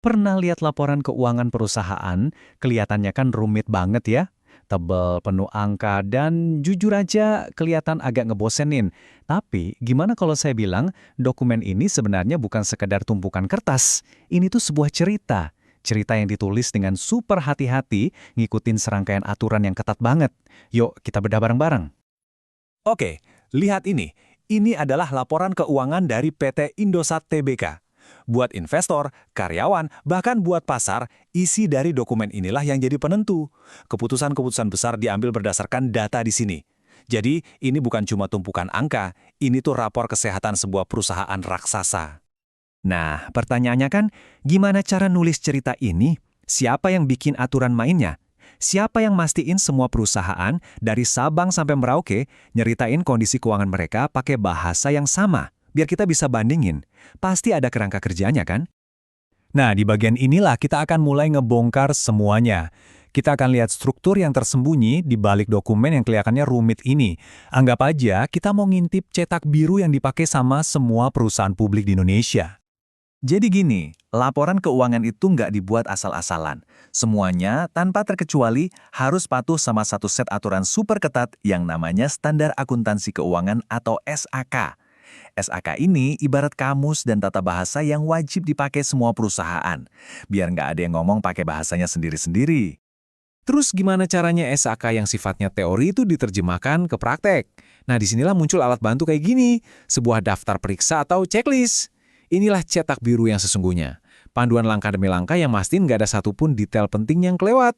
Pernah lihat laporan keuangan perusahaan? Kelihatannya kan rumit banget ya. Tebel, penuh angka, dan jujur aja kelihatan agak ngebosenin. Tapi gimana kalau saya bilang dokumen ini sebenarnya bukan sekedar tumpukan kertas. Ini tuh sebuah cerita. Cerita yang ditulis dengan super hati-hati, ngikutin serangkaian aturan yang ketat banget. Yuk kita bedah bareng-bareng. Oke, lihat ini. Ini adalah laporan keuangan dari PT Indosat Tbk. Buat investor, karyawan, bahkan buat pasar, isi dari dokumen inilah yang jadi penentu. Keputusan-keputusan besar diambil berdasarkan data di sini. Jadi, ini bukan cuma tumpukan angka, ini tuh rapor kesehatan sebuah perusahaan raksasa. Nah, pertanyaannya kan, gimana cara nulis cerita ini? Siapa yang bikin aturan mainnya? Siapa yang mastiin semua perusahaan, dari Sabang sampai Merauke, nyeritain kondisi keuangan mereka pakai bahasa yang sama, biar kita bisa bandingin. Pasti ada kerangka kerjanya kan? Nah, di bagian inilah kita akan mulai ngebongkar semuanya. Kita akan lihat struktur yang tersembunyi di balik dokumen yang kelihatannya rumit ini. Anggap aja kita mau ngintip cetak biru yang dipakai sama semua perusahaan publik di Indonesia. Jadi gini, laporan keuangan itu nggak dibuat asal-asalan. Semuanya, tanpa terkecuali, harus patuh sama satu set aturan super ketat yang namanya Standar Akuntansi Keuangan atau SAK. SAK ini ibarat kamus dan tata bahasa yang wajib dipakai semua perusahaan, biar nggak ada yang ngomong pakai bahasanya sendiri-sendiri. Terus gimana caranya SAK yang sifatnya teori itu diterjemahkan ke praktek? Nah, disinilah muncul alat bantu kayak gini, sebuah daftar periksa atau checklist. Inilah cetak biru yang sesungguhnya. Panduan langkah demi langkah yang mastiin nggak ada satupun detail penting yang kelewat.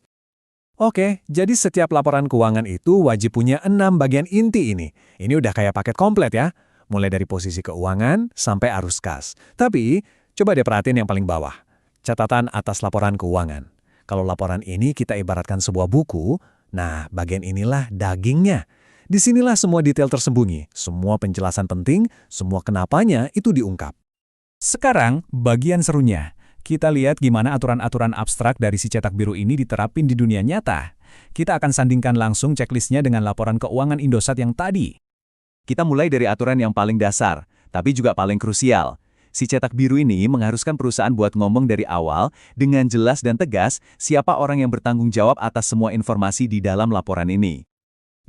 Oke, jadi setiap laporan keuangan itu wajib punya 6 bagian inti ini. Ini udah kayak paket komplet ya. Mulai dari posisi keuangan sampai arus kas. Tapi, coba deh perhatiin yang paling bawah. Catatan atas laporan keuangan. Kalau laporan ini kita ibaratkan sebuah buku, nah bagian inilah dagingnya. Disinilah semua detail tersembunyi, semua penjelasan penting, semua kenapanya itu diungkap. Sekarang, bagian serunya. Kita lihat gimana aturan-aturan abstrak dari si cetak biru ini diterapin di dunia nyata. Kita akan sandingkan langsung checklistnya dengan laporan keuangan Indosat yang tadi. Kita mulai dari aturan yang paling dasar, tapi juga paling krusial. Si cetak biru ini mengharuskan perusahaan buat ngomong dari awal dengan jelas dan tegas siapa orang yang bertanggung jawab atas semua informasi di dalam laporan ini.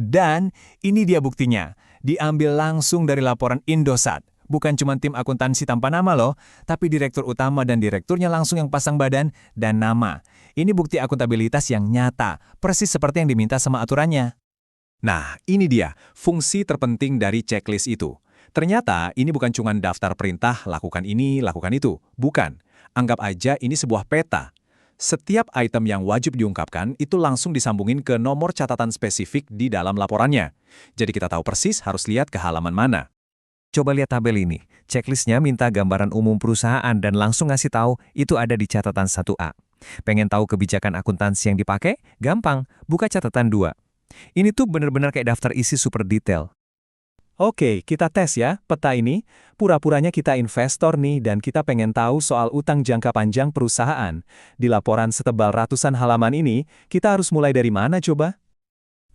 Dan ini dia buktinya, diambil langsung dari laporan Indosat. Bukan cuma tim akuntansi tanpa nama loh, tapi direktur utama dan direkturnya langsung yang pasang badan dan nama. Ini bukti akuntabilitas yang nyata, persis seperti yang diminta sama aturannya. Nah, ini dia, fungsi terpenting dari checklist itu. Ternyata ini bukan cuma daftar perintah, lakukan ini, lakukan itu. Bukan. Anggap aja ini sebuah peta. Setiap item yang wajib diungkapkan itu langsung disambungin ke nomor catatan spesifik di dalam laporannya. Jadi kita tahu persis harus lihat ke halaman mana. Coba lihat tabel ini. Checklistnya minta gambaran umum perusahaan dan langsung ngasih tahu itu ada di catatan 1A. Pengen tahu kebijakan akuntansi yang dipakai? Gampang, buka catatan 2. Ini tuh bener-bener kayak daftar isi super detail. Oke, kita tes ya, peta ini. Pura-puranya kita investor nih dan kita pengen tahu soal utang jangka panjang perusahaan. Di laporan setebal ratusan halaman ini, kita harus mulai dari mana coba?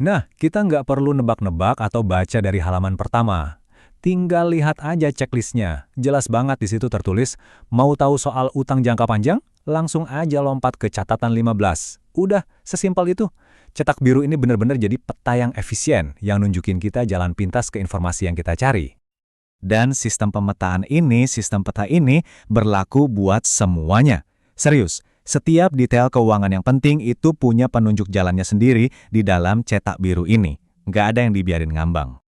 Nah, kita nggak perlu nebak-nebak atau baca dari halaman pertama. Tinggal lihat aja checklistnya. Jelas banget di situ tertulis, mau tahu soal utang jangka panjang? Langsung aja lompat ke catatan 15. Udah, sesimpel itu. Cetak biru ini benar-benar jadi peta yang efisien, yang nunjukin kita jalan pintas ke informasi yang kita cari. Dan sistem pemetaan ini, sistem peta ini, berlaku buat semuanya. Serius, setiap detail keuangan yang penting itu punya penunjuk jalannya sendiri di dalam cetak biru ini. Nggak ada yang dibiarin ngambang.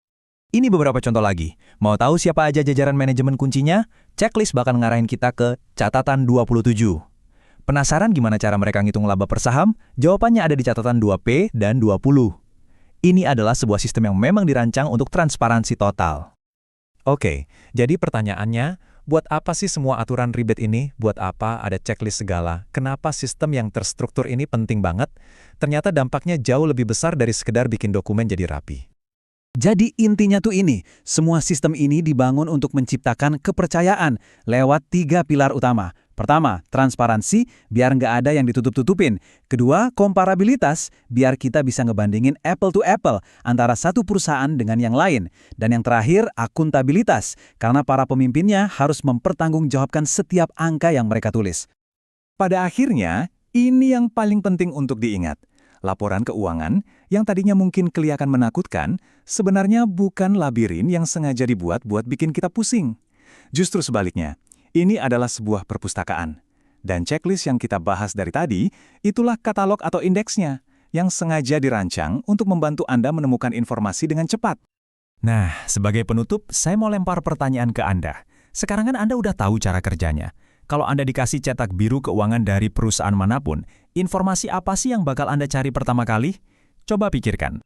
Ini beberapa contoh lagi. Mau tahu siapa aja jajaran manajemen kuncinya? Checklist bakal ngarahin kita ke catatan 27. Penasaran gimana cara mereka ngitung laba per saham? Jawabannya ada di catatan 2P dan 20. Ini adalah sebuah sistem yang memang dirancang untuk transparansi total. Oke, jadi pertanyaannya, buat apa sih semua aturan ribet ini? Buat apa ada checklist segala? Kenapa sistem yang terstruktur ini penting banget? Ternyata dampaknya jauh lebih besar dari sekedar bikin dokumen jadi rapi. Jadi intinya tuh ini, semua sistem ini dibangun untuk menciptakan kepercayaan lewat 3 pilar utama. Pertama, transparansi, biar nggak ada yang ditutup-tutupin. Kedua, komparabilitas, biar kita bisa ngebandingin apple to apple antara satu perusahaan dengan yang lain. Dan yang terakhir, akuntabilitas, karena para pemimpinnya harus mempertanggungjawabkan setiap angka yang mereka tulis. Pada akhirnya, ini yang paling penting untuk diingat. Laporan keuangan yang tadinya mungkin kelihatan menakutkan, sebenarnya bukan labirin yang sengaja dibuat buat bikin kita pusing. Justru sebaliknya, ini adalah sebuah perpustakaan. Dan checklist yang kita bahas dari tadi, itulah katalog atau indeksnya, yang sengaja dirancang untuk membantu Anda menemukan informasi dengan cepat. Nah, sebagai penutup, saya mau lempar pertanyaan ke Anda. Sekarang kan Anda udah tahu cara kerjanya. Kalau Anda dikasih cetak biru keuangan dari perusahaan manapun, informasi apa sih yang bakal Anda cari pertama kali? Coba pikirkan.